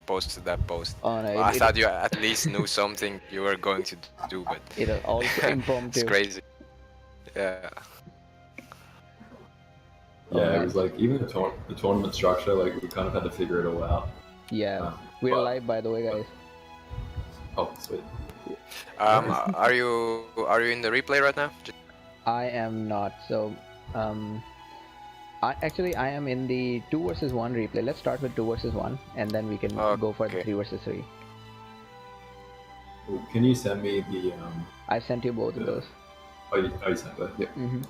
posted that post. Oh no, Well, I thought you at least knew something you were going to do, but it was all it's impromptu. crazy. Yeah. Oh Yeah, it man. was like even the tournament structure, like we kind of had to figure it all out. Yeah, we're but- live by the way, guys. Oh, sweet. Are you in the replay right now? I am not. So, I am in the 2 versus 1 replay. Let's start with 2 versus 1, and then we can go for the Okay. 3 versus 3. Can you send me the? I sent you both of those. Oh, you sent that. Yep. Mm-hmm.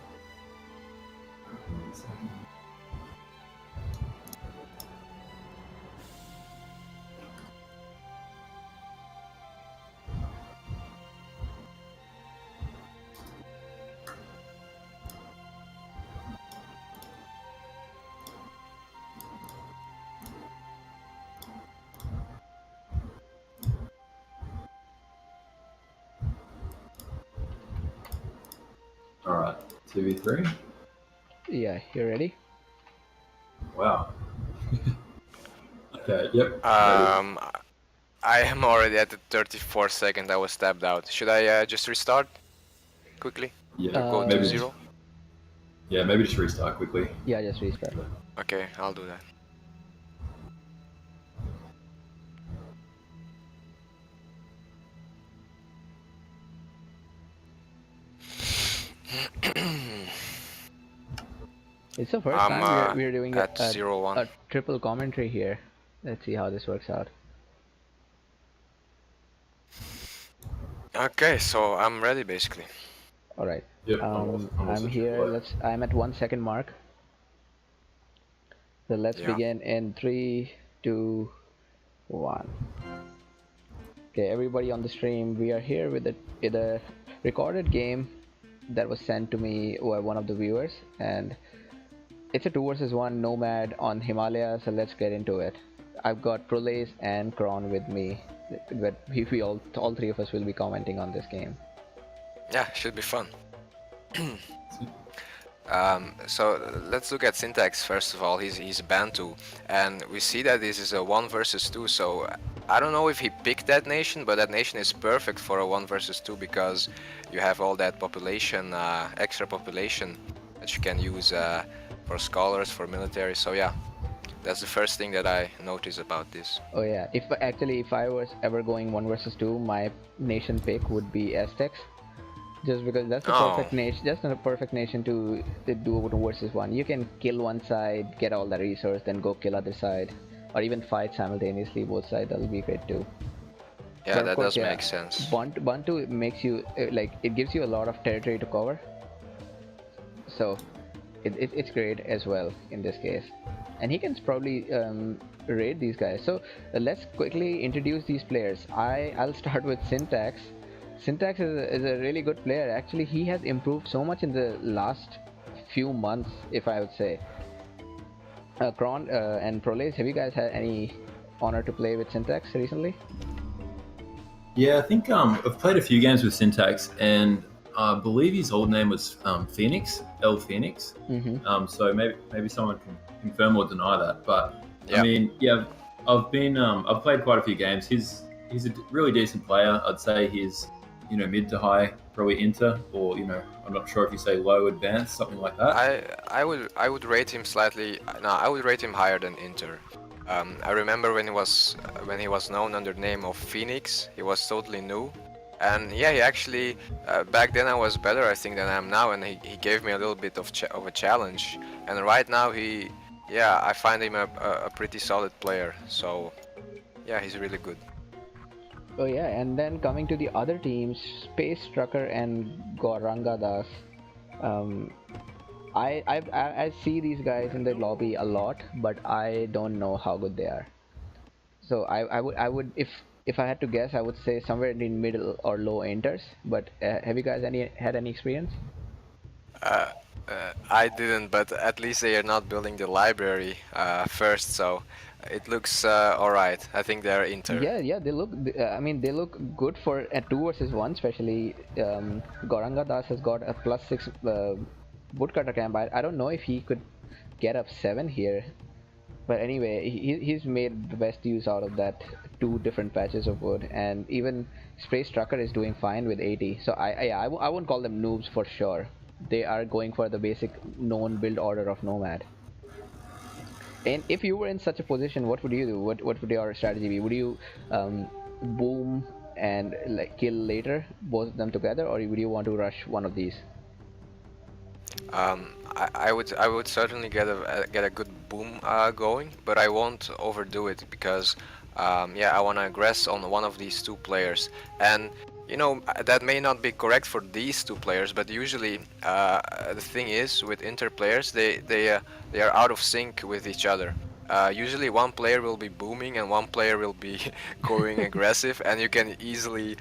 All right, 2v3. Yeah, you ready? Wow. Okay. Yep. I am already at the 34 second. I was tapped out. Should I just restart quickly? Yeah. Go maybe 2-0? Yeah, maybe just restart quickly. Yeah, just restart. Okay, I'll do that. It's the first time we're doing at 0-1. a triple commentary here. Let's see how this works out. Okay, so I'm ready basically. All right. Yep. I'm here. I'm at 1 second mark. So let's begin in 3, 2, 1. Okay, everybody on the stream, we are here with a recorded game that was sent to me by one of the viewers, and it's a 2 versus 1 Nomad on Himalaya. So let's get into it. I've got Prolace and Kron with me, but we all 3 of us will be commenting on this game. Yeah, should be fun. So let's look at Syntax first of all. He's a Bantu, and we see that this is a 1 versus 2. So I don't know if he picked that nation, but that nation is perfect for a 1 versus 2 because you have all that population, extra population that you can use for scholars, for military. So yeah, that's the first thing that I notice about this. Oh yeah, if I was ever going 1 versus 2, my nation pick would be Aztecs. Just because that's the perfect nation, just a perfect nation to do 1 versus 1. You can kill one side, get all the resource, then go kill other side, or even fight simultaneously both sides. That'll be great too. Yeah, that does make sense. Bantu makes you it gives you a lot of territory to cover, so it's great as well in this case. And he can probably raid these guys. So let's quickly introduce these players. I'll start with Syntax. Syntax is a really good player. Actually, he has improved so much in the last few months, if I would say. Kron and Prolace, have you guys had any honor to play with Syntax recently? Yeah, I think I've played a few games with Syntax, and I believe his old name was Phoenix, L Phoenix. Mm-hmm. So maybe someone can confirm or deny that. But yeah. I mean, yeah, I've played quite a few games. He's a really decent player. I'd say he's mid to high, probably inter, or I'm not sure if you say low advanced, something like that. I would rate him slightly. No, I would rate him higher than Inter. I remember when he was known under the name of Phoenix. He was totally new, and yeah, he actually back then I was better, I think, than I am now, and he gave me a little bit of a challenge. And right now I find him a pretty solid player. So yeah, he's really good. Oh yeah, and then coming to the other teams, Space Trucker and Gauranga Das. I see these guys in the lobby a lot, but I don't know how good they are. So I would if I had to guess, I would say somewhere in the middle or low inters. But have you guys had any experience? I didn't, but at least they are not building the library first, so it looks alright. I think they're Inter. Yeah, they look. I mean, they look good for a 2 versus 1, especially. Gauranga Das has got a +6 woodcutter camp. I don't know if he could get up 7 here. But anyway, he's made the best use out of that two different patches of wood, and even Space Trucker is doing fine with 80. So I won't call them noobs for sure. They are going for the basic known build order of Nomad. And if you were in such a position, what would you do? What would your strategy be? Would you boom and like kill later both of them together, or would you want to rush one of these? I would certainly get a good boom going, but I won't overdo it because yeah, I want to aggress on one of these two players. And you know, that may not be correct for these two players, but usually the thing is with inter players, they are out of sync with each other. Usually one player will be booming and one player will be going aggressive, and you can easily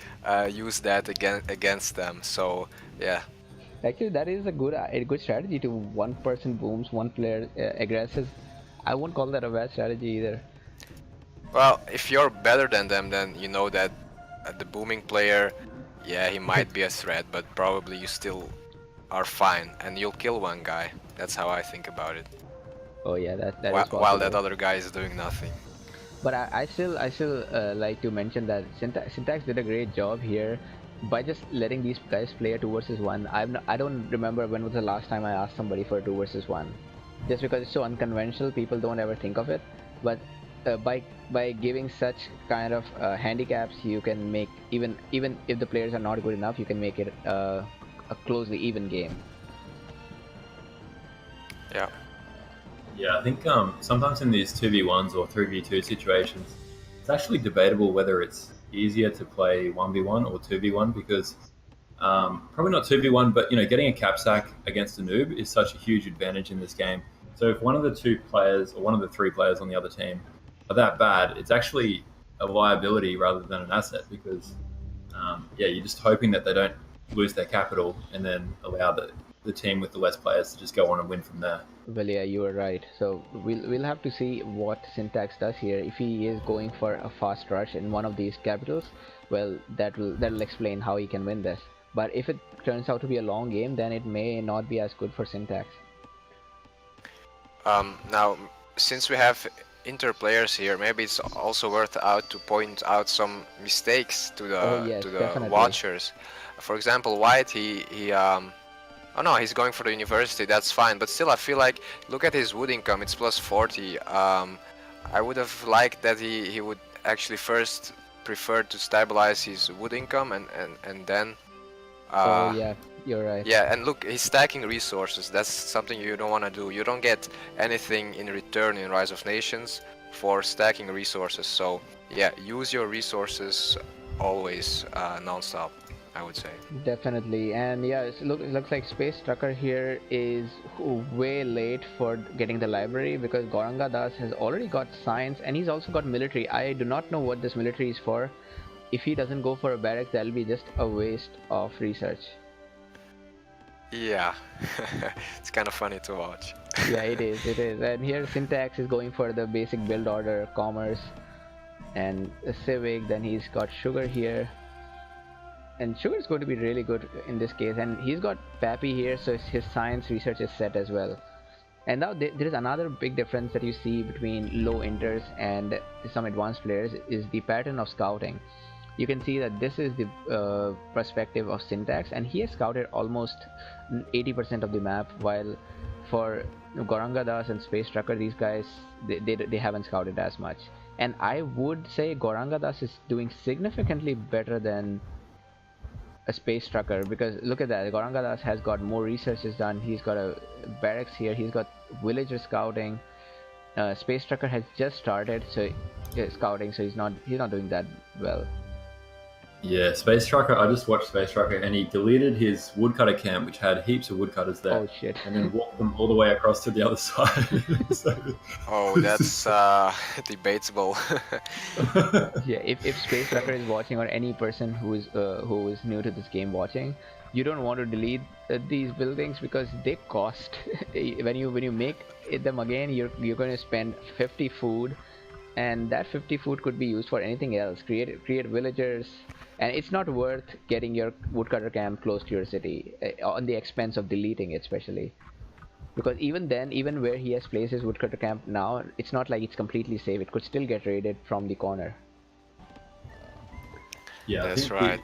use that against them. So yeah. Actually, that is a good strategy. To one person booms, one player aggresses. I won't call that a bad strategy either. Well, if you're better than them, then you know that the booming player, yeah, he might be a threat, but probably you still are fine, and you'll kill one guy. That's how I think about it. Oh yeah, that is While that possible. other guy is doing nothing. But I still like to mention that Syntax did a great job here by just letting these guys play a 2 versus 1. I don't remember when was the last time I asked somebody for a 2 versus 1. Just because it's so unconventional, people don't ever think of it. But by giving such kind of handicaps, you can make even if the players are not good enough, you can make it a closely even game. Yeah. Yeah, I think sometimes in these 2v1s or 3v2 situations, it's actually debatable whether it's easier to play 1v1 or 2v1 because probably not 2v1, but you know, getting a cap sack against a noob is such a huge advantage in this game. So if one of the two players or one of the three players on the other team are that bad, it's actually a liability rather than an asset because yeah, you're just hoping that they don't lose their capital and then allow the team with the less players to just go on and win from there. Well, yeah, you are right. So we'll have to see what Syntax does here. If he is going for a fast rush in one of these capitals, well, that'll explain how he can win this. But if it turns out to be a long game, then it may not be as good for Syntax. Now, since we have inter players here, maybe it's also worth out to point out some mistakes to Oh yes, the definitely. watchers. For example, White, he oh no, he's going for the university. That's fine, but still, I feel like look at his wood income. It's plus 40. I would have liked that he would actually first prefer to stabilize his wood income and then. Oh Uh, yeah, you're right. yeah, and look, he's stacking resources. That's something you don't want to do. You don't get anything in return in Rise of Nations for stacking resources. So yeah, use your resources always non-stop, I would say. Definitely, and yeah, it looks like Space Trucker here is way late for getting the library because Goranga Das has already got science and he's also got military. I do not know what this military is for. If he doesn't go for a barracks, that'll be just a waste of research. Yeah, it's kind of funny to watch. Yeah, it is, it is. And here Syntax is going for the basic build order, commerce, and civic. Then he's got sugar here. And sugar is going to be really good in this case, and he's got Pappy here, so his science research is set as well. And now there is another big difference that you see between low inters and some advanced players is the pattern of scouting. You can see that this is the perspective of Syntax, and he has scouted almost 80% of the map, while for Goranga Das and Space Trucker, these guys they haven't scouted as much. And I would say Goranga Das is doing significantly better than a space trucker because look at that, Gorangadas has got more researches done. He's got a barracks here, he's got villager scouting. Space trucker has just started so scouting, so he's not doing that well. Yeah, Space Trucker. I just watched Space Trucker, and he deleted his woodcutter camp, which had heaps of woodcutters there, Oh shit. and then walked them all the way across to the other side. So, Oh, that's debatable. Yeah, if space trucker is watching or any person who is new to this game watching, you don't want to delete these buildings because they cost. When you make them again, you're going to spend 50 food, and that 50 food could be used for anything else. Create villagers, and it's not worth getting your woodcutter camp close to your city on the expense of deleting it, especially. Because even then, even where he has placed his woodcutter camp now, it's not like it's completely safe. It could still get raided from the corner. Yeah, I That's think right.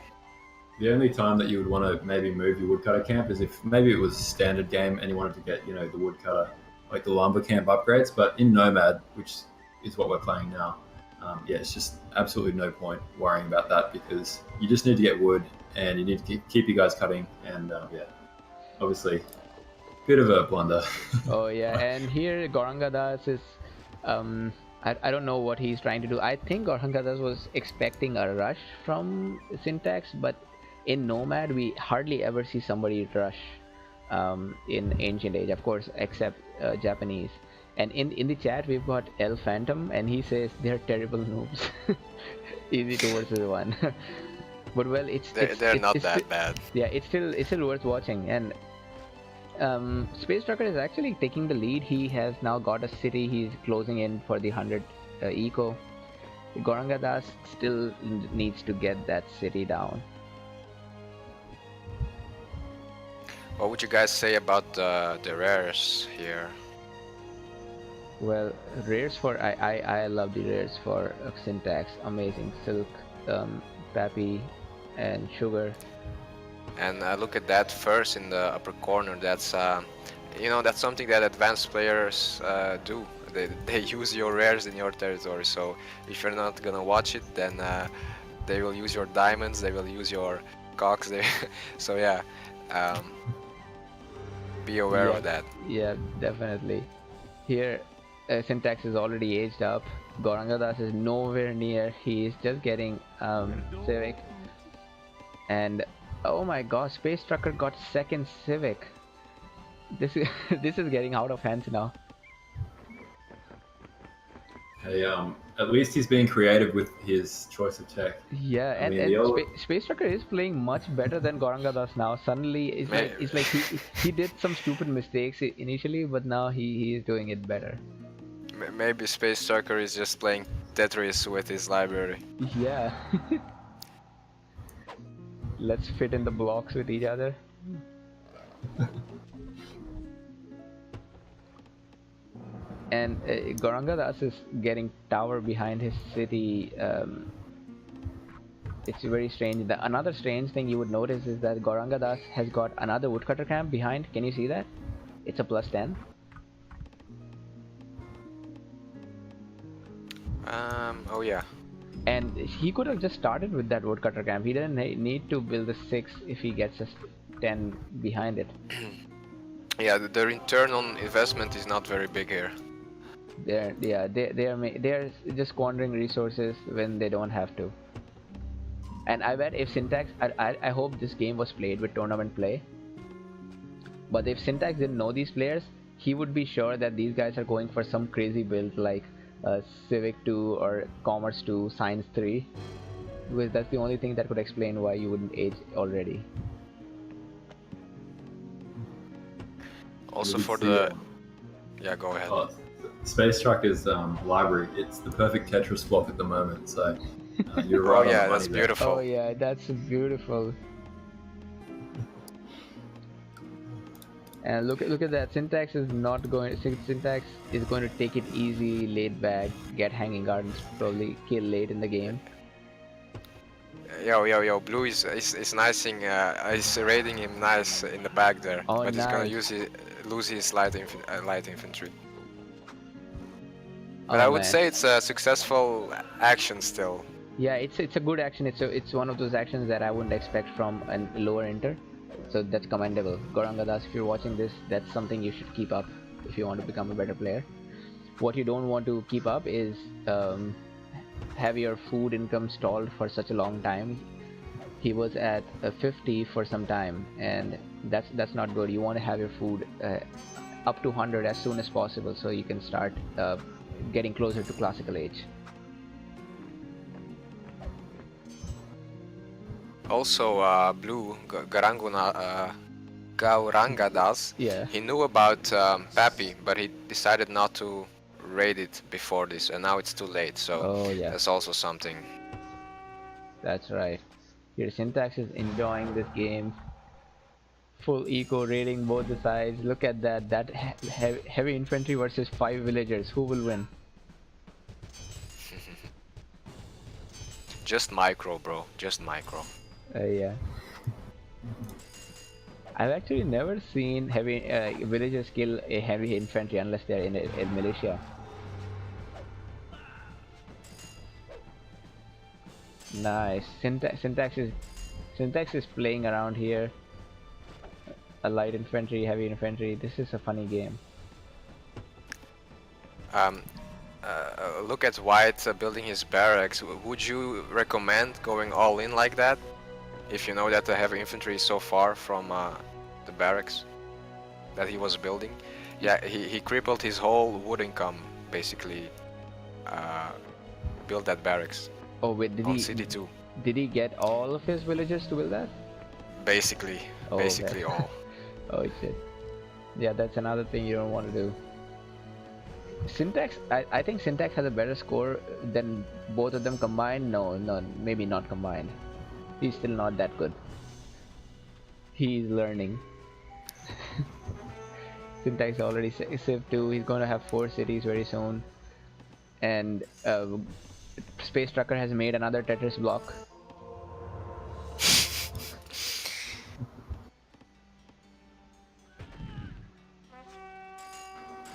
the only time that you would want to maybe move your woodcutter camp is if maybe it was a standard game and you wanted to get, the woodcutter, like the lumber camp upgrades. But in Nomad, which is what we're playing now, yeah, it's just absolutely no point worrying about that because you just need to get wood and you need to keep you guys cutting. And yeah, obviously, bit of a blunder. Oh yeah, and here Gorangadas is, I don't know what he's trying to do. I think Gorangadas was expecting a rush from Syntax, but in Nomad we hardly ever see somebody rush in Ancient Age, of course, except Japanese. And in the chat we've got El Phantom, and he says they're terrible noobs. Easy to versus one. But well, They're not that bad. yeah, it's still worth watching. And Space Trucker is actually taking the lead. He has now got a city. He's closing in for the 100 eco. Gorangadas still needs to get that city down. What would you guys say about the rares here? Well, rares for I love the rares for Syntax. Amazing Silk, Pappy, and Sugar. And look at that first in the upper corner. That's that's something that advanced players do. They use your rares in your territory. So if you're not gonna watch it, then they will use your diamonds. They will use your cocks. So yeah, be aware of that. Yeah, definitely. Here, Syntax is already aged up. Gorangadas is nowhere near. He is just getting Civic. And oh my gosh, Space Trucker got second Civic. This is this is getting out of hands now. Hey, at least he's being creative with his choice of tech. Yeah, and Space Trucker is playing much better than Gorangadas now. Suddenly, it's like he did some stupid mistakes initially, but now he is doing it better. Maybe Space Trucker is just playing Tetris with his library. Yeah. Let's fit in the blocks with each other. And Gorangadas is getting tower behind his city. It's very strange. Another strange thing you would notice is that Gorangadas has got another woodcutter camp behind. Can you see that? It's a +10. Oh yeah. And he could have just started with that woodcutter camp. He didn't need to build a 6 if he gets a 10 behind it. Yeah, the return on investment is not very big here. They're just squandering resources when they don't have to. And I bet if Syntax, I hope this game was played with tournament play. But if Syntax didn't know these players, he would be sure that these guys are going for some crazy build like Civic 2 or Commerce 2, Science 3. Because that's the only thing that could explain why you wouldn't age already. Also for the... Yeah, go ahead. Space Trucker's library, it's the perfect Tetris block at the moment, so you're right. Oh yeah, that's beautiful. Oh yeah, that's beautiful. And look at that. Syntax is not going. Syntax is going to take it easy, laid back, get hanging gardens, probably kill late in the game. Yo, Blue is nicing. Is raiding him nice in the back there, oh, but nice. He's gonna lose his light infantry. But I would say it's a successful action still. Yeah, it's a good action. It's one of those actions that I wouldn't expect from a lower enter. So that's commendable. Gorangadas, if you're watching this, that's something you should keep up if you want to become a better player. What you don't want to keep up is have your food income stalled for such a long time. He was at 50 for some time, and that's not good. You want to have your food up to 100 as soon as possible so you can start getting closer to classical age. Also, Blue Gaurangadas, yeah, he knew about Pappy, but he decided not to raid it before this, and now it's too late. So that's also something. That's right. Your Syntax is enjoying this game. full eco raiding both the sides. Look at that. That heavy infantry versus 5 villagers. Who will win? Just micro, bro. Just micro. Yeah. I've actually never seen heavy villagers kill a heavy infantry unless they're in a militia. Nice. Syntax is playing around here. A light infantry, heavy infantry. This is a funny game. Look at White building his barracks. Would you recommend going all in like that? If you know that the heavy infantry is so far from the barracks that he was building. Yeah, he crippled his whole wood income, basically. Build that barracks. Oh wait, on CD2. Did he get all of his villagers to build that? Basically, oh, basically okay. all. Oh shit. Yeah, that's another thing you don't want to do. Syntax, I think Syntax has a better score than both of them combined. No, maybe not combined. He's still not that good. He's learning. Syntax already Civ 2. He's gonna have 4 cities very soon. And Space Trucker has made another Tetris block.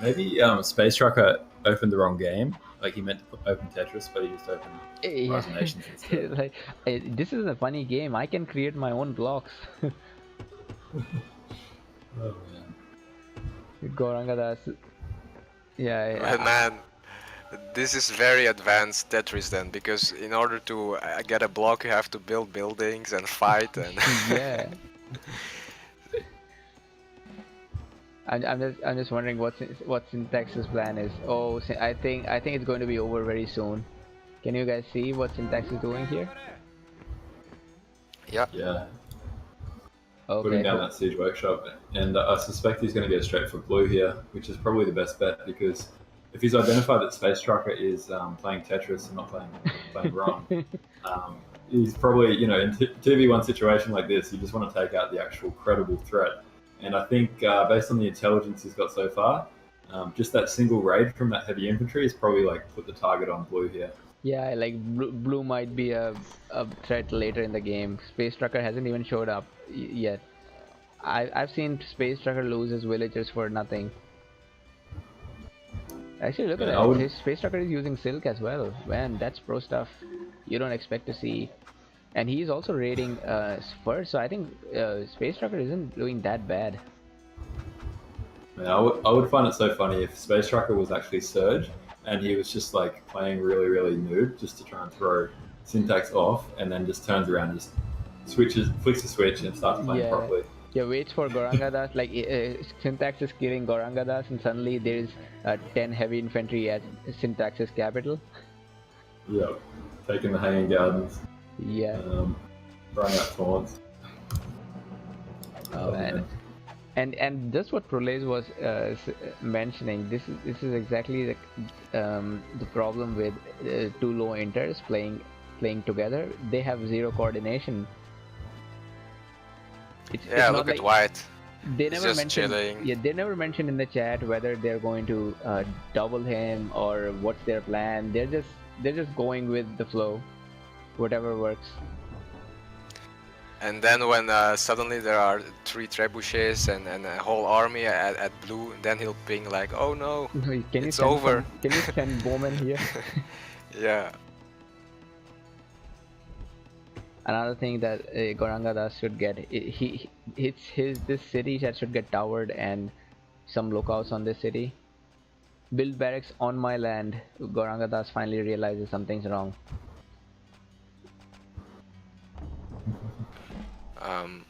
Maybe Space Trucker opened the wrong game. Like he meant to open Tetris, but he just opened Rise of Nations instead. Like, this is a funny game. I can create my own blocks. Oh man. Gorangadas. Yeah. Well, man, this is very advanced Tetris then, because in order to get a block, you have to build buildings and fight and. Yeah. I'm just wondering what Syntax's plan is. Oh, I think it's going to be over very soon. Can you guys see what Syntax is doing here? Yeah. Yeah. Okay. Putting down that siege workshop, and I suspect he's going to go straight for blue here, which is probably the best bet, because if he's identified that Space Trucker is playing Tetris and not playing wrong, he's probably, in a 2v1 situation like this, you just want to take out the actual credible threat. And I think based on the intelligence he's got so far, just that single raid from that heavy infantry is probably like put the target on blue here. Yeah, like blue might be a threat later in the game. Space Trucker hasn't even showed up yet. I've seen Space Trucker lose his villagers for nothing. Actually, look at that. His Space Trucker is using Silk as well. Man, that's pro stuff. You don't expect to see. And he's also raiding first, so I think Space Trucker isn't doing that bad. Yeah, I would find it so funny if Space Trucker was actually Surge and he was just like playing really, really noob just to try and throw Syntax off, and then just turns around, just flicks the switch and starts playing properly. Yeah, waits for Gorangadas. Like Syntax is killing Gorangadas, and suddenly there's 10 heavy infantry at Syntax's capital. Yeah, taking the hanging gardens. Yeah. Throwing out taunts. Oh man. And just what Prolez was mentioning, this is exactly the problem with 2 low inters playing together. They have 0 coordination. It's look like, at White. They never mentioned. Chilling. Yeah, they never mentioned in the chat whether they're going to double him or what's their plan. They're just going with the flow, whatever works. And then when suddenly there are 3 trebuchets and a whole army at blue, then he'll ping like, oh no, it's over. Can you send Bowman here? Yeah. Another thing that Gorangadas should get, this city that should get towered and some lookouts on this city. Build barracks on my land. Gorangadas finally realizes something's wrong.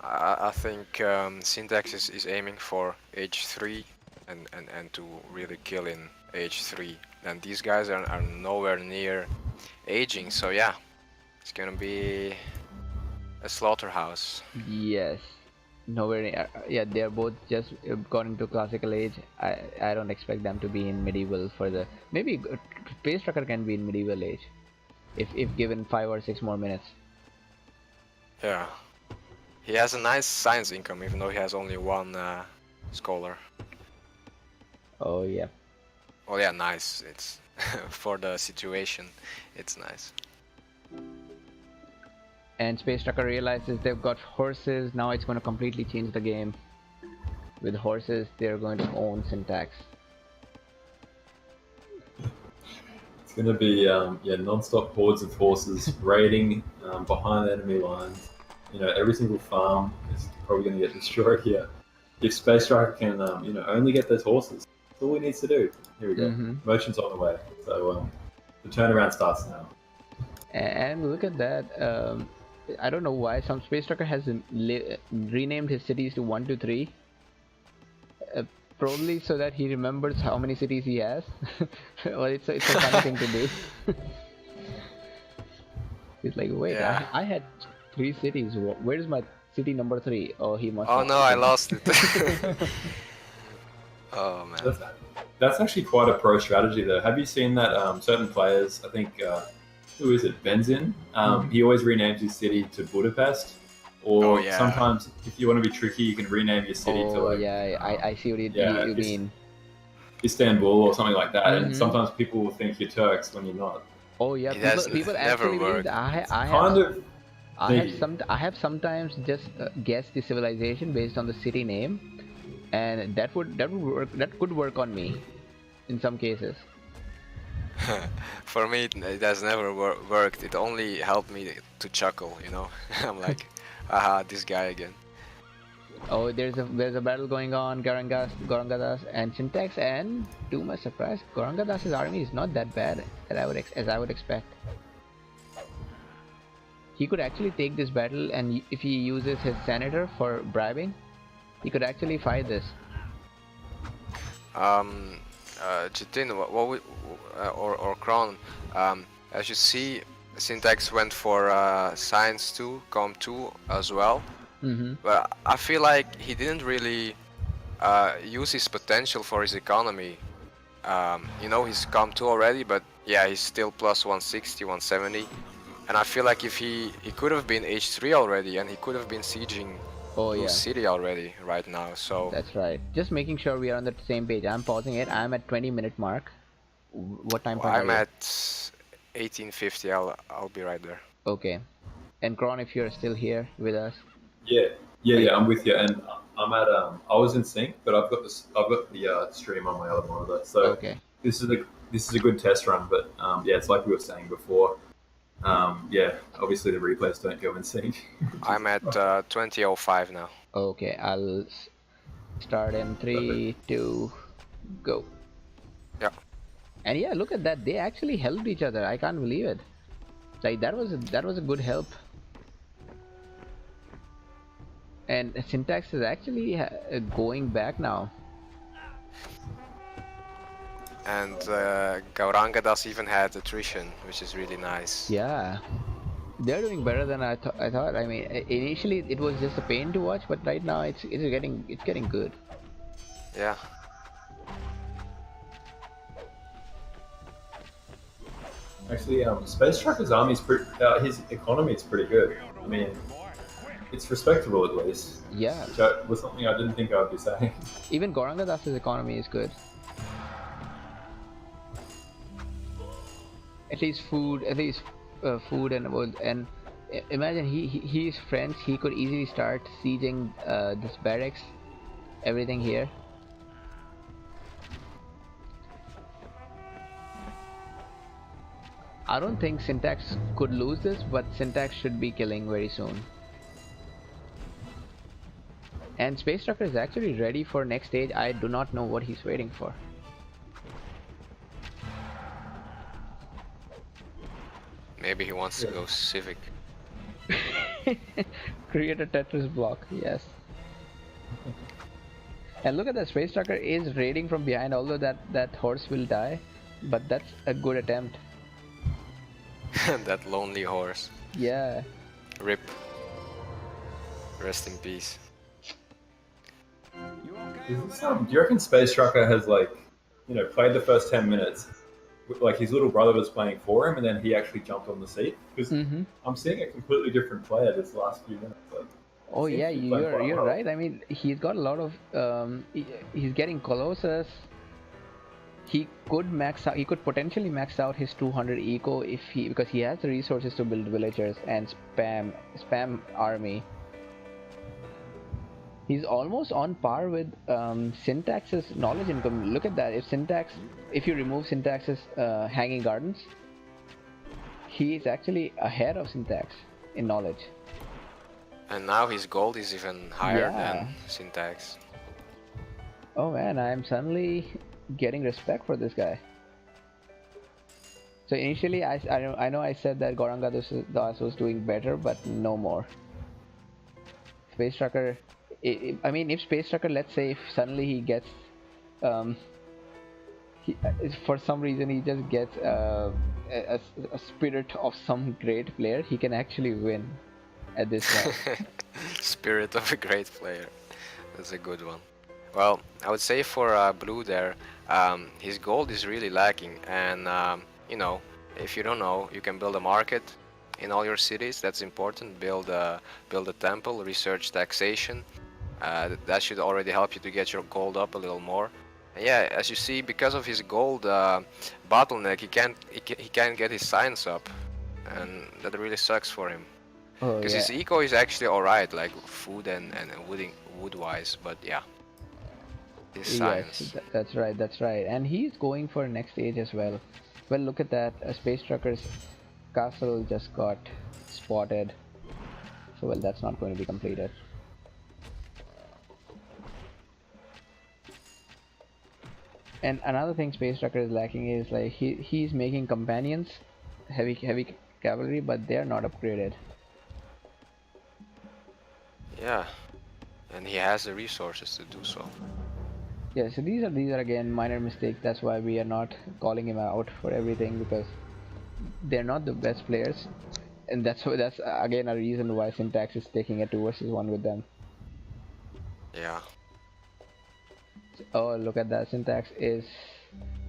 I think Syntax is aiming for H3 and to really kill in H3. And these guys are nowhere near aging, so yeah, it's gonna be a slaughterhouse. Yes. Nowhere near. Yeah, they're both just gone into classical age. I don't expect them to be in medieval for the... Maybe Space Trucker can be in medieval age if given 5 or 6 more minutes. Yeah. He has a nice science income, even though he has only one scholar. Oh yeah. Well, yeah, nice. It's for the situation, it's nice. And Space Trucker realizes they've got horses. Now it's going to completely change the game. With horses, they're going to own Syntax. It's going to be non-stop hordes of horses raiding behind enemy lines. Every single farm is probably going to get destroyed here. If Space Striker can, only get those horses, that's all he needs to do. Here we go. Merchant's on the way. So the turnaround starts now. And look at that. I don't know why some Space Trucker has renamed his cities to 1, 2, 3. Probably so that he remembers how many cities he has. Well, it's a funny thing to do. He's like, wait, Yeah. I had 3 cities. Where's my city number 3? Oh, he must. Oh no, I lost it. Oh man. That's actually quite a pro strategy, though. Have you seen that certain players? I think who is it? Benzin. He always renames his city to Budapest. Or sometimes, if you want to be tricky, you can rename your city to like. Yeah, I see what you mean. Istanbul or something like that, and sometimes people will think you're Turks when you're not. Oh yeah, people actually believe that. I have sometimes just guessed the civilization based on the city name, and that could work on me, in some cases. For me, it has never worked. It only helped me to chuckle, I'm like, aha, this guy again. Oh, there's a battle going on, Gorangadas and Syntax, and to my surprise, Gorangadas's army is not that bad as I would expect. He could actually take this battle, and if he uses his senator for bribing, he could actually fight this. Jitin, or Kron, as you see, Syntax went for Science 2, Com 2 as well. But I feel like he didn't really use his potential for his economy. He's Com 2 already, but yeah, he's still plus 160, 170. And I feel like if he could have been H3 already, and he could have been sieging Blue City already right now. So that's right. Just making sure we are on the same page. I'm pausing it. I'm at 20-minute mark. What time point I'm are you? at 1850. I'll be right there. Okay. And Kron, if you're still here with us. Yeah, I'm with you, and I'm at I was in sync, but I've got the stream on my other monitor, so okay. This is a good test run, but it's like we were saying before. Obviously the replays don't go in sync. I'm at 20:05 now. Okay, I'll start in 3, 2, go. Yeah. And yeah, look at that. They actually helped each other. I can't believe it. Like that was a good help. And Syntax is actually going back now. And Gaurangadas even had attrition, which is really nice. Yeah, they're doing better than I thought. I mean, initially it was just a pain to watch, but right now it's getting good. Yeah. Actually, Space Trucker's army's his economy is pretty good. I mean, it's respectable at least. Yeah. Which was something I didn't think I'd be saying. Even Gorangadas's economy is good. At least food and imagine he's French. He could easily start sieging this barracks, everything here. I don't think Syntax could lose this, but Syntax should be killing very soon. And Space Trucker is actually ready for next stage. I do not know what he's waiting for. Maybe he wants to go Civic. Create a Tetris block, yes. And look at that, Space Trucker is raiding from behind, although that horse will die. But that's a good attempt. That lonely horse. Yeah. RIP. Rest in peace. Do you reckon Space Trucker has played the first 10 minutes? Like his little brother was playing for him, and then he actually jumped on the seat. Because I'm seeing a completely different player this last few minutes. Oh seems yeah, to be playing quite you're well. right. I mean, he's got a lot of he's getting Colossus. He could max out. He could potentially max out his 200 eco if he because he has the resources to build villagers and spam army. He's almost on par with Syntax's knowledge income. Look at that. If you remove Syntax's hanging gardens, he is actually ahead of Syntax in knowledge. And now his gold is even higher Yeah. than Syntax. Oh man, I'm suddenly getting respect for this guy. So initially, I know I said that Goranga Das was doing better, but no more. Space Trucker, I mean, if Space Trucker, let's say, if suddenly he gets, um, for some reason he just gets a spirit of some great player, he can actually win at this point. Spirit of a great player. That's a good one. Well, I would say for Blue there, his gold is really lacking, and you know, if you don't know, you can build a market in all your cities. That's important. Build a temple, research taxation. That should already help you to get your gold up a little more. And yeah, as you see, because of his gold bottleneck, he can't get his science up, and that really sucks for him. Oh Because yeah, his eco is actually alright, like food and wood wise, but yeah, his yes, science. that's right, that's right, and he's going for next stage as well. Well, look at that. A Space Trucker's castle just got spotted. So well, that's not going to be completed. And another thing Space Trucker is lacking is like he's making companions, heavy cavalry, but they are not upgraded. Yeah, and he has the resources to do so. Yeah, so these are again minor mistakes. That's why we are not calling him out for everything because they're not the best players, and that's again a reason why Syntax is taking a 2 versus 1 with them. Yeah. Oh, look at that! Syntax is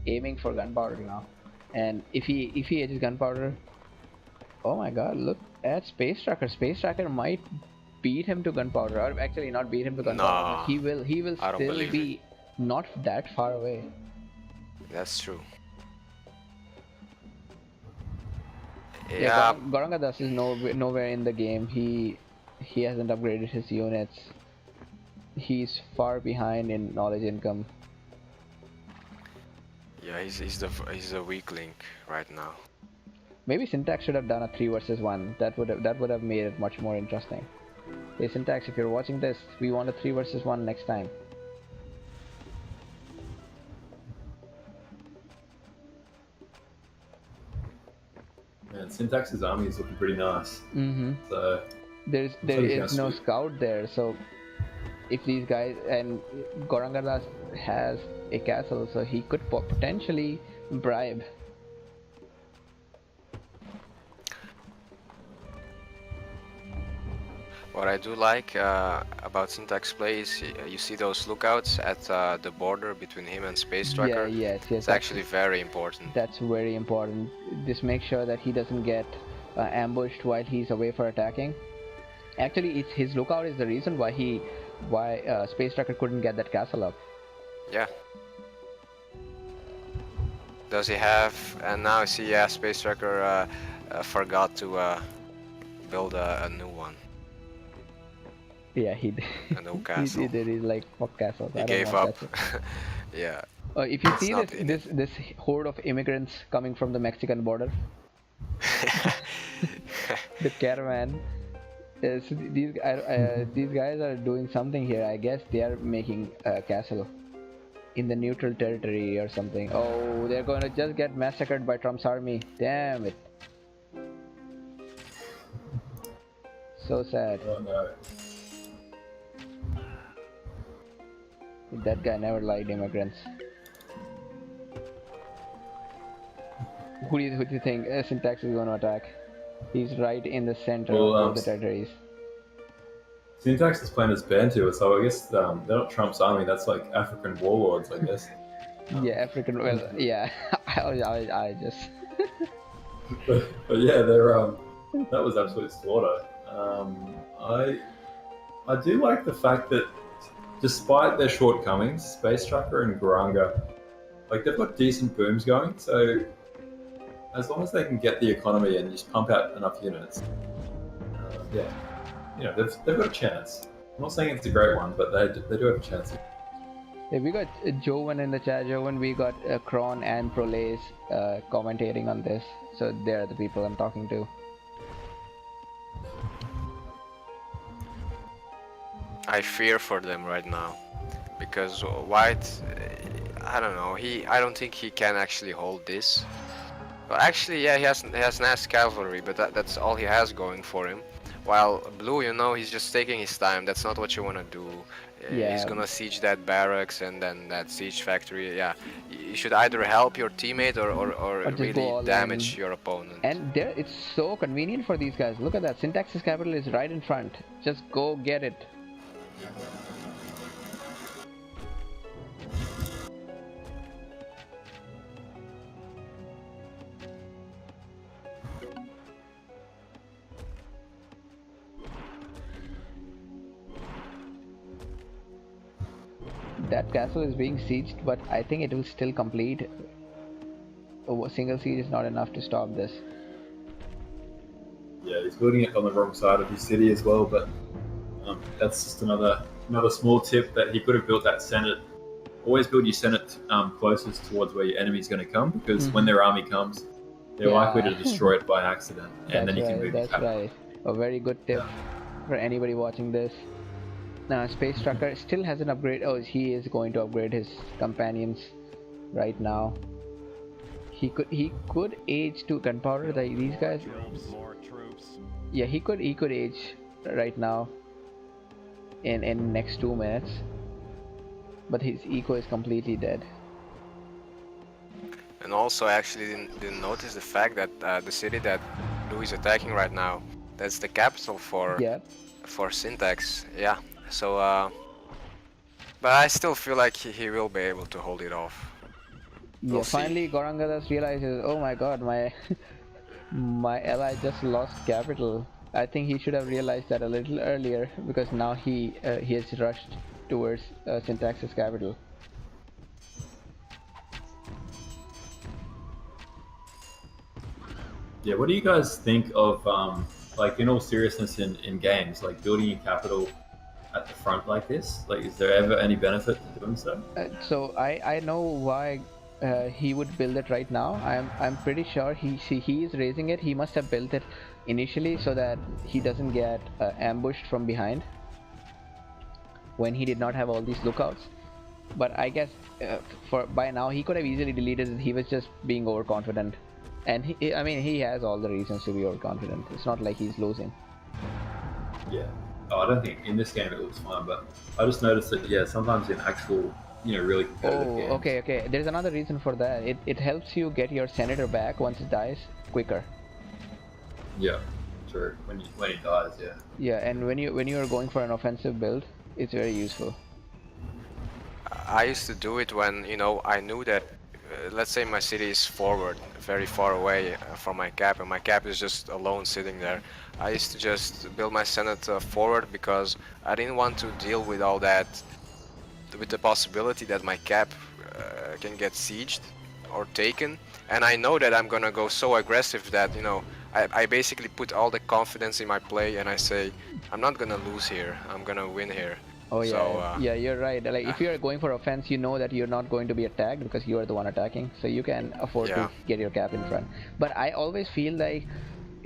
aiming for gunpowder now, and if he edges gunpowder, oh my god! Look at Space Trucker. Space Trucker might beat him to gunpowder, or actually not beat him to gunpowder, but Nah, he will I don't still believe it. be not that far away. That's true. Yeah, Yeah, Gorangadas is nowhere in the game. He hasn't upgraded his units. He's far behind in knowledge income. yeah, he's a weak link right now. Maybe Syntax should have done a 3 versus 1. That would have made it much more interesting. Hey Syntax, if you're watching this, we want a 3 versus 1 next time. Man, Syntax's army is looking pretty nice. Mm-hmm. So There looks like he's gonna is no sweep. scout there, so if these guys and Gorangadas has a castle, so he could potentially bribe. What I do like about Syntax play is you see those lookouts at the border between him and Space Yeah, Trucker. yes, It's actually very important. that's very important. Just make sure that he doesn't get ambushed while he's away for attacking. Actually, it's his lookout is the reason why Space Trucker couldn't get that castle up. Yeah. Does he have? And now I see, yeah, Space Trucker forgot to build a new one, Yeah, he a new he castle. did. He's like fuck castles. He I don't gave want up. that. Yeah. If you It's see not in it. this horde of immigrants coming from the Mexican border, the caravan. So these guys are doing something here. I guess they are making a castle in the neutral territory or something. Oh, they're going to just get massacred by Trump's army. Damn it. So sad. Oh no. That guy never liked immigrants. Who do you think Syntax is going to attack? He's right in the center Well, of both the territories. Syntax is playing as Bantu, so I guess they're not Trump's army. That's like African warlords, I guess. Yeah, African. Well, yeah. I just. But yeah, they're that was absolute slaughter. I I do like the fact that, despite their shortcomings, Space Trucker and Garanga, like they've got decent booms going. So as long as they can get the economy and just pump out enough units, yeah, they've got a chance. I'm not saying it's a great one, but they do have a chance. Yeah, we got Joven in the chat. Joven, we got Kron and Prolace commentating on this. So they're the people I'm talking to. I fear for them right now, because White, I don't know. I don't think he can actually hold this. Well, actually, yeah, he has nice cavalry, but that's all he has going for him. While Blue, he's just taking his time. That's not what you want to do. Yeah. He's gonna siege that barracks and then that siege factory. Yeah, you should either help your teammate or really damage your opponent. And it's so convenient for these guys. Look at that. Syntax's capital is right in front. Just go get it. That castle is being sieged, but I think it will still complete. A single siege is not enough to stop this. Yeah, he's building it on the wrong side of his city as well, but that's just another small tip, that he could have built that Senate. Always build your Senate closest towards where your enemy's going to come, because when their army comes, they're likely to destroy it by accident, and then you can move. That's right. A very good tip for anybody watching this. Now, Space Trucker still hasn't upgraded. Oh, he is going to upgrade his companions right now. He could age to gunpowder. These guys. Yeah, he could age right now. In next 2 minutes. But his eco is completely dead. And also, I actually didn't notice the fact that the city that Blue is attacking right now, that's the capital for Syntax. Yeah. So, but I still feel like he will be able to hold it off. Yeah, finally Gorangadas realizes, oh my god, my my ally just lost capital. I think he should have realized that a little earlier, because now he has rushed towards Syntax's capital. Yeah, what do you guys think of, like, in all seriousness, in games, like building your capital at the front like this? Like, is there ever any benefit to doing so? So I know why he would build it right now. I'm pretty sure he is raising it. He must have built it initially so that he doesn't get ambushed from behind when he did not have all these lookouts. But I guess by now he could have easily deleted it. He was just being overconfident, and he has all the reasons to be overconfident. It's not like he's losing. Yeah. Oh, I don't think in this game it looks fine, but I just noticed that sometimes in actual, really competitive games. Okay. There's another reason for that. It helps you get your senator back once it dies quicker. Yeah, true. When he dies, yeah. Yeah, and when you are going for an offensive build, it's very useful. I used to do it when I knew that, let's say my city is forward, very far away from my cap, and my cap is just alone sitting there. I used to just build my Senate forward, because I didn't want to deal with all that, with the possibility that my cap can get sieged or taken. And I know that I'm gonna go so aggressive that I basically put all the confidence in my play, and I say I'm not gonna lose here, I'm gonna win here. Oh yeah, so, yeah, you're right. Like if you are going for offense, you know that you're not going to be attacked because you are the one attacking, so you can afford to get your cap in front. But I always feel like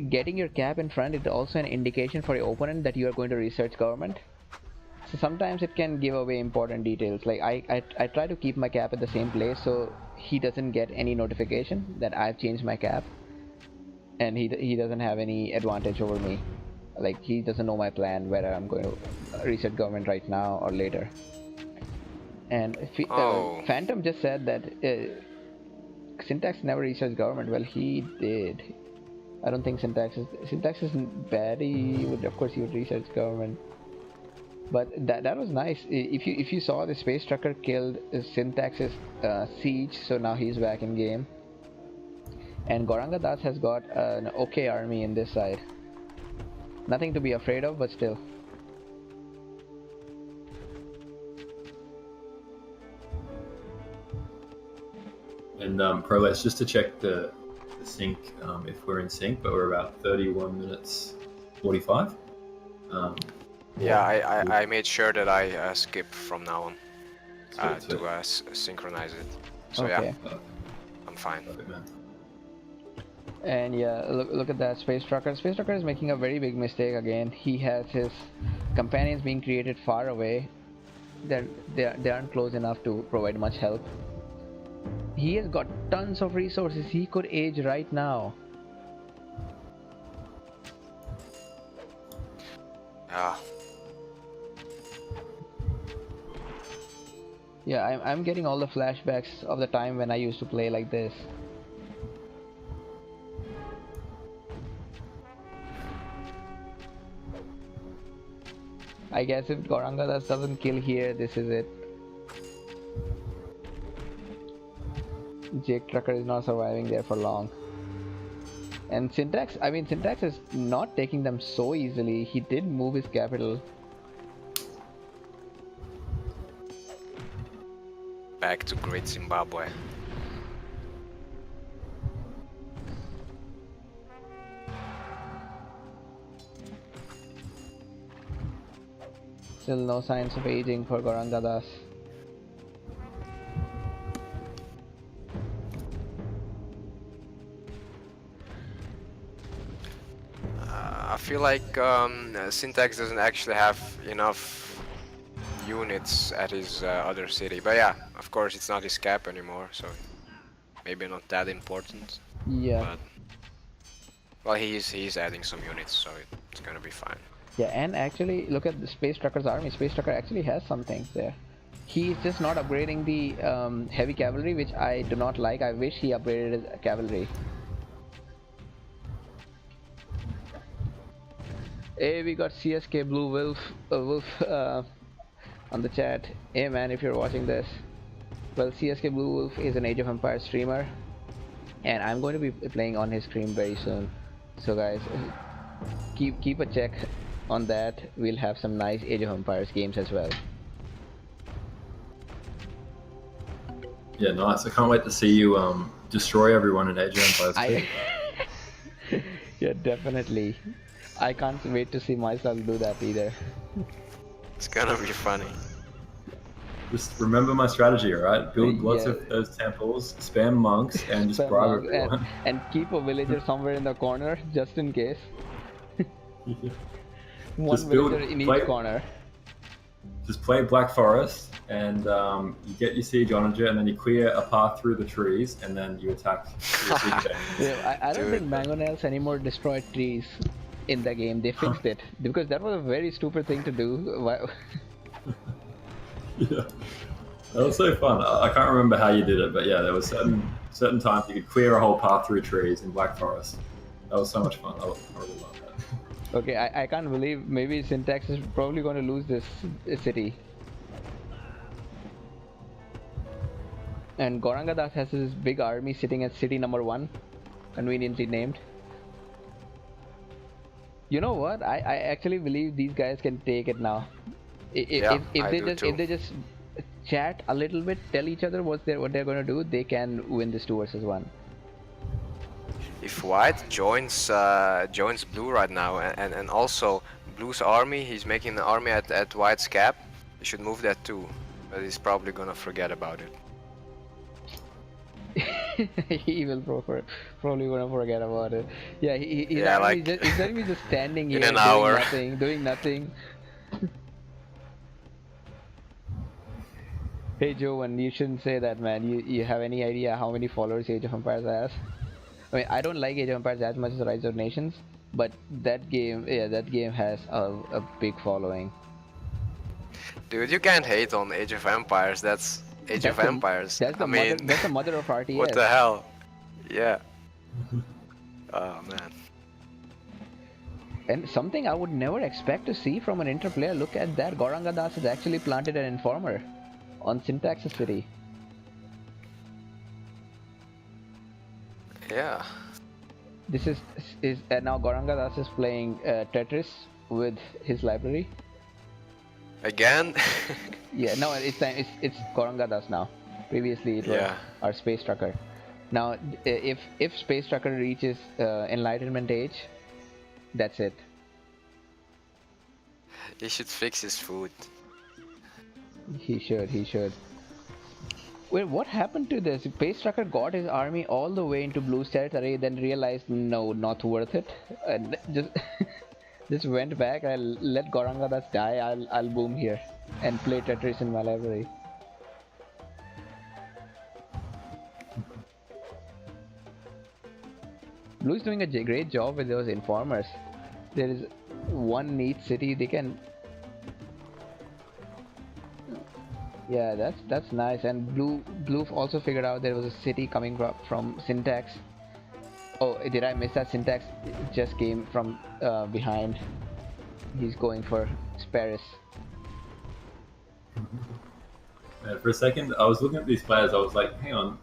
getting your cap in front is also an indication for your opponent that you are going to research government. So sometimes it can give away important details. Like I try to keep my cap at the same place so he doesn't get any notification that I've changed my cap, and he doesn't have any advantage over me. Like he doesn't know my plan, whether I'm going to reset government right now or later. And Phantom just said that Syntax never researched government. Well, he did. I don't think Syntax isn't bad. Of course he would research government. But that was nice. If you saw, the Space Trucker killed Syntax's siege, so now he's back in game. And Goranga Das has got an okay army in this side. Nothing to be afraid of, but still. And Prolex, just to check the sync, if we're in sync, but we're about 31 minutes 45. Yeah, I made sure that I skip from now on Sweet, sweet. to synchronize it. So Okay. yeah, I'm fine. Perfect, man. And yeah, look at that Space Trucker. Space Trucker is making a very big mistake again. He has his companions being created far away. They aren't close enough to provide much help. He has got tons of resources. He could age right now. Ah, Yeah, I'm getting all the flashbacks of the time when I used to play like this. I guess if Gorangadas doesn't kill here, this is it. Jake Trucker is not surviving there for long. And Syntax, I mean, Syntax is not taking them so easily. He did move his capital. back to Great Zimbabwe. Still no signs of aging for Gorangadas. I feel like Syntax doesn't actually have enough units at his other city. But yeah, of course it's not his cap anymore, so maybe not that important. Yeah. But well, he's adding some units, so it's gonna be fine. Yeah, and actually, look at the Space Trucker's army. Space Trucker actually has some things there. He's just not upgrading the heavy cavalry, which I do not like. I wish he upgraded his cavalry. Hey, we got CSK Blue Wolf on the chat. Hey man, if you're watching this, well, CSK Blue Wolf is an Age of Empires streamer, and I'm going to be playing on his stream very soon. So guys, keep a check on that. We'll have some nice Age of Empires games as well. Yeah, nice. I can't wait to see you destroy everyone in Age of Empires. Yeah, definitely. I can't wait to see myself do that either. It's gonna be funny. Just remember my strategy, alright? Build lots of those temples, spam monks, and just bribe everyone. And keep a villager somewhere in the corner, just in case. One Just build, villager in each corner. Just play Black Forest, and you get your siege onager, and then you clear a path through the trees, and then you attack your siege Yeah, I don't think Mangonels anymore destroy trees in the game. They fixed it because that was a very stupid thing to do. Yeah, that was so fun. I can't remember how you did it, but yeah, there was certain times you could clear a whole path through trees in Black Forest. That was so much fun. I really loved that. Okay, I can't believe maybe Syntax is probably going to lose this city. And Gorangadas has his big army sitting at city number 1, conveniently named. You know what? I actually believe these guys can take it now. If they just chat a little bit, tell each other what they're going to do, they can win this 2 versus 1. If White joins Blue right now, and also Blue's army, he's making an army at White's cap, he should move that too. But he's probably gonna forget about it. He will probably gonna forget about it. Yeah, he's gonna be just standing here in an hour. doing nothing. Hey Jovan, you shouldn't say that, man. You have any idea how many followers Age of Empires has? I mean, I don't like Age of Empires as much as Rise of Nations, but that game has a big following. Dude, you can't hate on Age of Empires. That's Age of Empires. That's the mother of RTS. What the hell? Yeah. Oh man. And something I would never expect to see from an interplayer. Look at that. Gorangadas has actually planted an informer on Syntax's city. Yeah. This is now Gorangadas is playing Tetris with his library. Again? Yeah, no, it's Gorangadas now. Previously it was our Space Trucker. Now, if Space Trucker reaches Enlightenment age, that's it. He should fix his food. He should. He should. Wait, what happened to this? Space Trucker got his army all the way into Blue's territory, then realized no, not worth it, and just just went back. I'll let Gorangadas die. I'll boom here and play Tetris in my library. Blue's doing a great job with those informers. There is one neat city they can. Yeah, that's nice. And Blue also figured out there was a city coming from Syntax. Oh, did I miss that? Syntax just came from behind. He's going for Sparris. For a second, I was looking at these players. I was like, hang on,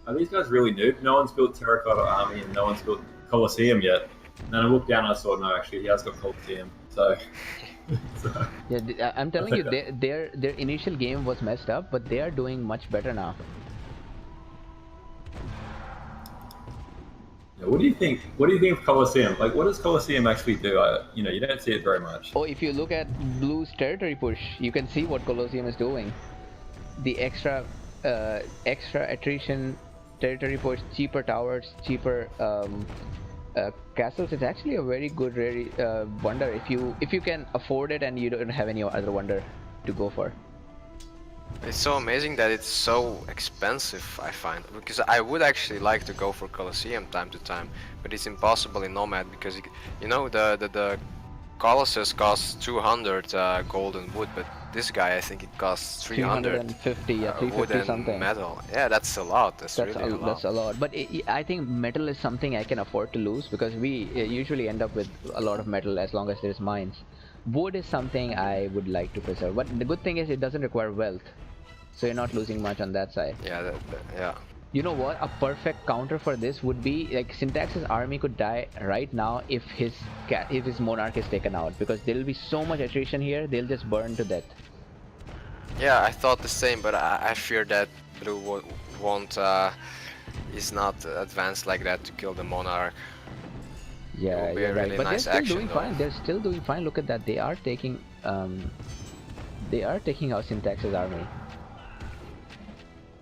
are these guys really noob? No one's built Terracotta Army and no one's built Colosseum yet. And then I looked down and I saw, no, actually, he has got Colosseum. So, yeah, I'm telling you, their initial game was messed up, but they are doing much better now. Yeah, what do you think? What do you think of Colosseum? Like, what does Colosseum actually do? You don't see it very much. Oh, if you look at Blue's territory push, you can see what Colosseum is doing. The extra attrition, territory push, cheaper towers, cheaper castles. It's actually a very good wonder if you can afford it and you don't have any other wonder to go for. It's so amazing that it's so expensive, I find, because I would actually like to go for Colosseum time to time, but it's impossible in Nomad because the Colossus costs 200 golden wood, but this guy I think it costs 350, yeah, 350 wood and something. Metal. Yeah, that's a lot. That's really a lot. That's a lot. But I think metal is something I can afford to lose because we usually end up with a lot of metal as long as there's mines. Wood is something I would like to preserve, but the good thing is it doesn't require wealth, so you're not losing much on that side. Yeah, yeah. You know what? A perfect counter for this would be like Syntax's army could die right now if his monarch is taken out, because there will be so much attrition here, they'll just burn to death. Yeah, I thought the same, but I fear that Blue won't is not advanced like that to kill the monarch. Yeah, you're right. Really But nice they're still action, doing though. fine. They're still doing fine. Look at that. They are taking out Syntax's army.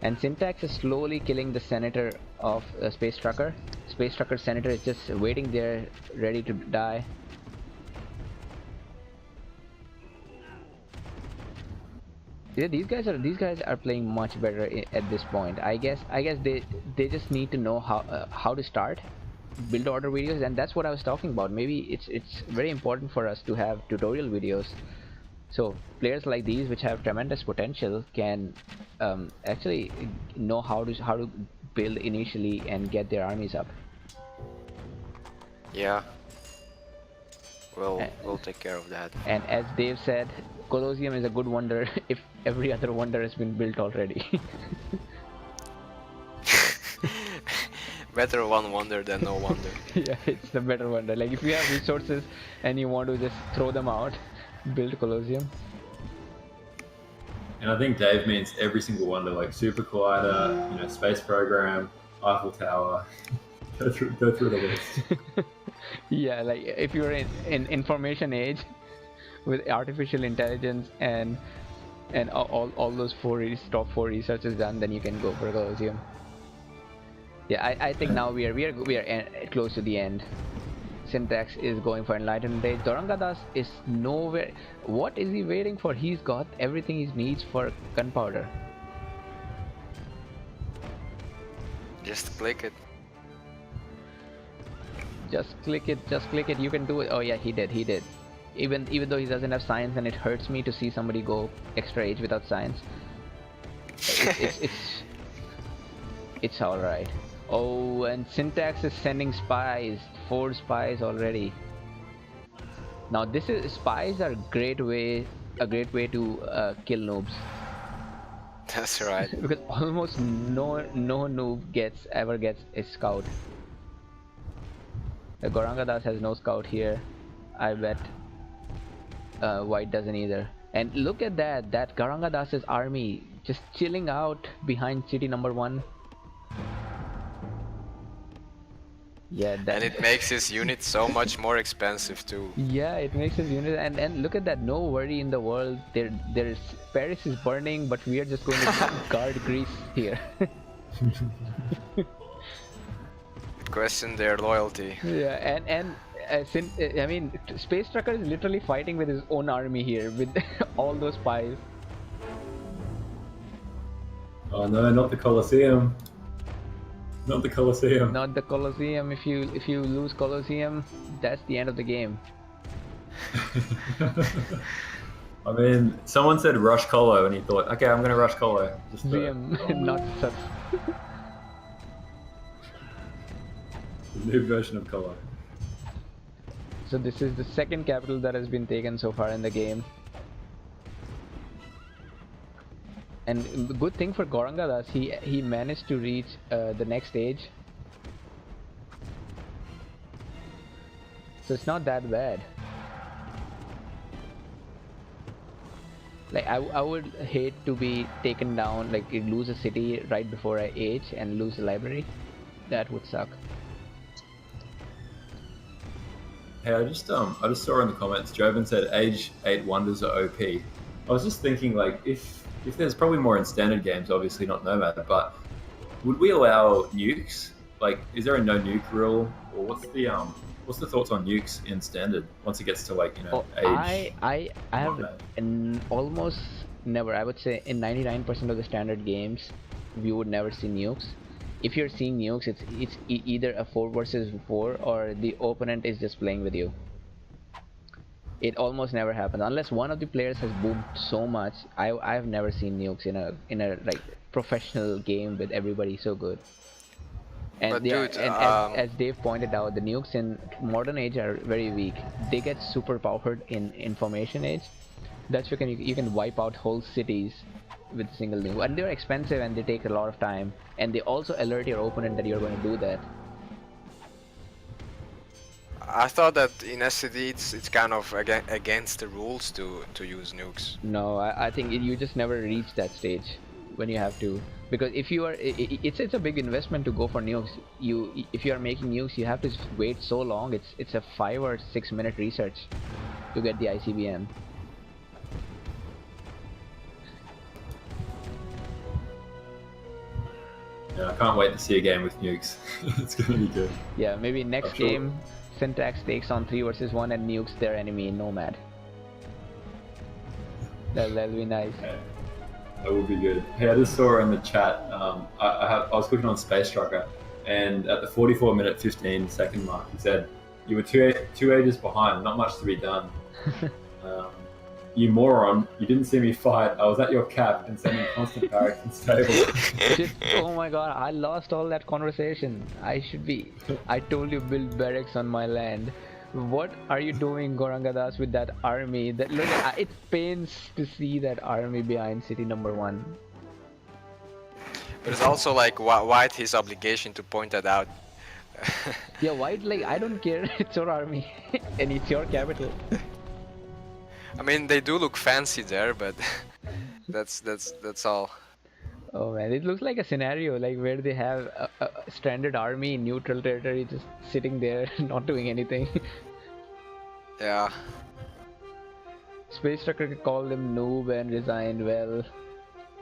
And Syntax is slowly killing the senator of Space Trucker. Space Trucker senator is just waiting there, ready to die. Yeah, these guys are playing much better at this point. I guess they just need to know how to start build order videos, and that's what I was talking about. Maybe it's very important for us to have tutorial videos, so players like these which have tremendous potential can actually know how to build initially and get their armies up. Yeah, we'll take care of that. And as Dave said, Colosseum is a good wonder if every other wonder has been built already. Better one wonder than no wonder. Yeah, it's the better wonder. Like if you have resources and you want to just throw them out, build Colosseum. And I think Dave means every single wonder, like Super Collider, Space Program, Eiffel Tower. go through the list. Yeah, like if you're in information age with artificial intelligence and all those top 4 researches done, then you can go for Colosseum. Yeah, I think now we are close to the end. Syntax is going for Enlightenment Age. Gorangadas is nowhere. What is he waiting for? He's got everything he needs for gunpowder. Just click it. Just click it. You can do it. Oh yeah, he did. Even though he doesn't have science, and it hurts me to see somebody go extra age without science. It's all right. Oh, and Syntax is sending spies. 4 spies already. Now spies are a great way to kill noobs. That's right. Because almost no noob ever gets a scout. The Gorangadas has no scout here. I bet White doesn't either. And look at that Gorangadas's army just chilling out behind city number 1. Yeah, And it makes his unit so much more expensive too. yeah, it makes his unit, and look at that, no worry in the world. There's Paris is burning, but we are just going to guard Greece here. Question their loyalty. Yeah, I mean, Space Trucker is literally fighting with his own army here with all those spies. Oh no, not the Colosseum. Not the Colosseum. Not the Colosseum. If you lose Colosseum, that's the end of the game. I mean, someone said rush Colo, and he thought, okay, I'm gonna rush Colo. Just Colosseum, not sus. the new version of Colo. So this is the second capital that has been taken so far in the game. And the good thing for Gorangadas, he managed to reach the next stage. So it's not that bad. Like I would hate to be taken down, like lose a city right before I age and lose a library. That would suck. Hey, I just saw in the comments, Joven said Age 8 Wonders are OP. I was just thinking, like, if there's probably more in standard games, obviously not Nomad, but would we allow nukes? Like, is there a no nuke rule, or what's the thoughts on nukes in standard once it gets to, like, age? I have almost never. I would say in 99% of the standard games, we would never see nukes. If you're seeing nukes, it's either a 4 versus 4 or the opponent is just playing with you. It almost never happens unless one of the players has boomed so much. I've never seen nukes in a like professional game with everybody so good. And But yeah, dude, and as Dave pointed out, the nukes in modern age are very weak. They get super powered in information age. That's you can wipe out whole cities with a single nuke, and they're expensive and they take a lot of time, and they also alert your opponent that you're going to do that. I thought that in SCD it's kind of against the rules to use nukes. No, I think you just never reach that stage when you have to, because if you are, it's a big investment to go for nukes. If you are making nukes, you have to wait so long. It's a 5 or 6 minute research to get the ICBM. Yeah, I can't wait to see a game with nukes. It's gonna be good. Yeah, maybe next sure. game, Syntax takes on 3 versus 1 and nukes their enemy in Nomad. That'll be nice. Okay. That would be good. Hey, I just saw in the chat. I was clicking on Space Trucker, and at the 44-minute 15-second mark, he said, "You were two ages behind. Not much to be done." You moron! You didn't see me fight. I was at your cap and sending constant barracks and stable. Shit, oh my god, I lost all that conversation. I told you build barracks on my land. What are you doing, Gorangadas, with that army? That look, it pains to see that army behind city number 1. But it's also like White his obligation to point that out. Yeah, White, like, I don't care. It's your army and it's your capital. I mean, they do look fancy there, but that's all. Oh man, it looks like a scenario like where they have a stranded army in neutral territory just sitting there not doing anything. Yeah. Space Trucker called them noob and resigned. Well,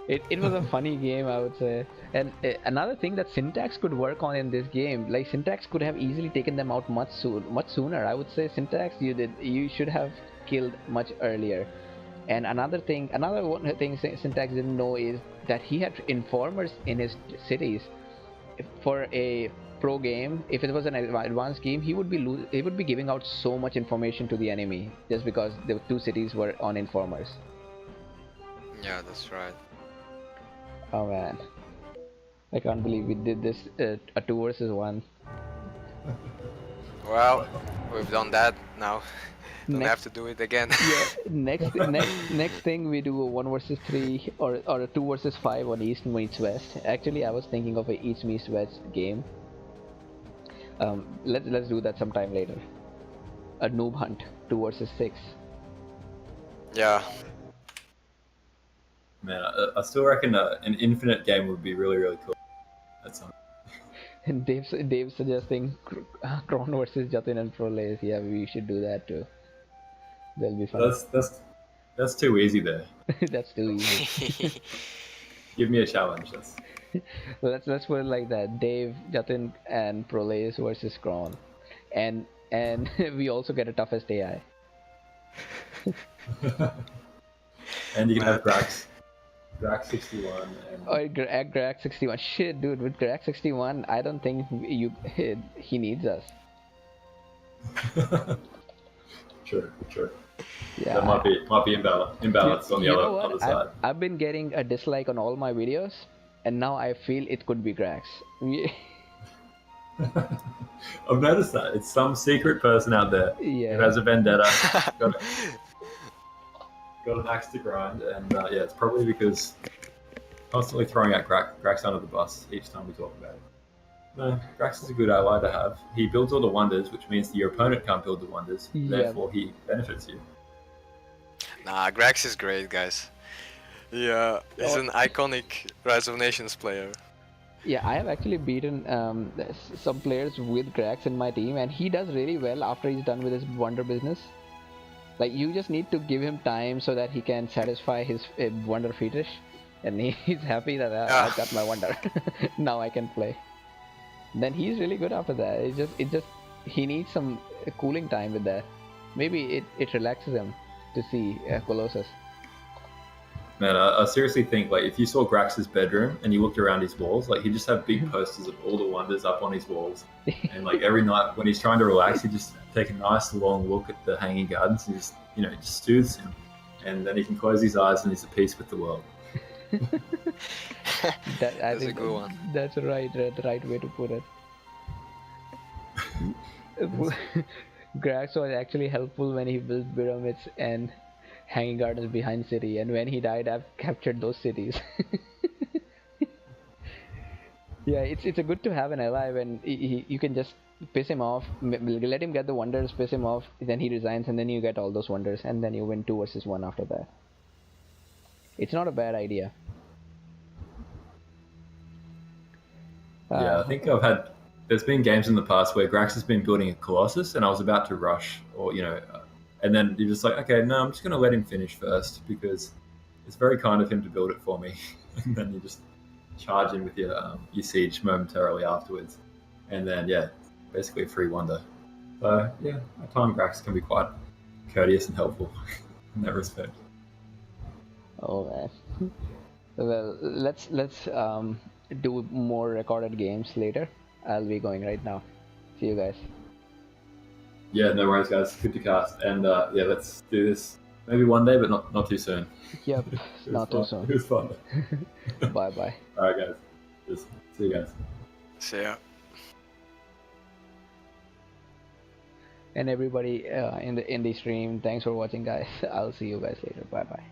it was a funny game, I would say. And another thing that Syntax could work on in this game, like Syntax could have easily taken them out much sooner. I would say Syntax, you should have killed much earlier. And another thing Syntax didn't know is that he had informers in his cities. For a pro game, if it was an advanced game, he would be giving out so much information to the enemy just because the 2 cities were on informers. Yeah, that's right. Oh man, I can't believe we did this a 2 versus 1. Well, we've done that now. Don't have to do it again. Yeah, next thing we do a 1 versus 3 or a 2 versus 5 on East meets West. Actually, I was thinking of a East meets West game. Let's do that sometime later. A noob hunt, 2 versus 6. Yeah. Man, I still reckon an infinite game would be really, really cool. That's something. And Dave's suggesting Kron versus Jatin and Prolays. Yeah, we should do that too. That'll be fun. That's too easy there. That's too easy. Give me a challenge. That's Let's put it like that. Dave, Jatin, and Prolays versus Kron, and we also get a toughest AI. and you can have Grax 61 and Or Greg 61. Shit, dude, with Greg 61, I don't think he needs us. Sure. Yeah. That might be imbalanced on the other side. I've been getting a dislike on all my videos, and now I feel it could be Grax. I've noticed that it's some secret person out there Yeah. who has a vendetta, got an axe to grind, and yeah, it's probably because constantly throwing out Grax under the bus each time we talk about it. No, Grax is a good ally to have. He builds all the wonders, which means your opponent can't build the wonders. Yeah. Therefore, he benefits you. Nah, Grax is great, guys. Yeah, he's an iconic Rise of Nations player. Yeah, I have actually beaten some players with Grax in my team, and he does really well after he's done with his wonder business. Like, you just need to give him time so that he can satisfy his wonder fetish, and he's happy that I got my wonder. Now I can play. Then he's really good after that. It just he needs some cooling time with that. Maybe it relaxes him to see Colossus. Man, I seriously think, like, if you saw Grax's bedroom and you looked around his walls, like, he'd just have big posters of all the wonders up on his walls. And, like, every night when he's trying to relax, he'd just take a nice long look at the hanging gardens and just, it just soothes him. And then he can close his eyes and he's at peace with the world. That's a good one. That's right, the right way to put it. Grax was actually helpful when he built pyramids and hanging gardens behind city, and when he died, I've captured those cities. Yeah, it's a good to have an ally when you can just piss him off, let him get the wonders, piss him off, then he resigns, and then you get all those wonders, and then you win 2 versus 1 after that. It's not a bad idea. Yeah, I think there's been games in the past where Grax has been building a Colossus and I was about to rush, or, and then you're just like, okay, no, I'm just going to let him finish first because it's very kind of him to build it for me. And then you just charge in with your siege momentarily afterwards. And then, yeah, basically a free wonder. So, yeah, at times Grax can be quite courteous and helpful in that respect. Oh, man. Well, let's do more recorded games later. I'll be going right now. See you guys. Yeah, no worries, guys. Good to cast. And yeah, let's do this maybe one day, but not too soon. Yep, not too soon. It was fun. Bye. All right, guys. Just see you guys. See ya. And everybody in the stream, thanks for watching, guys. I'll see you guys later. Bye.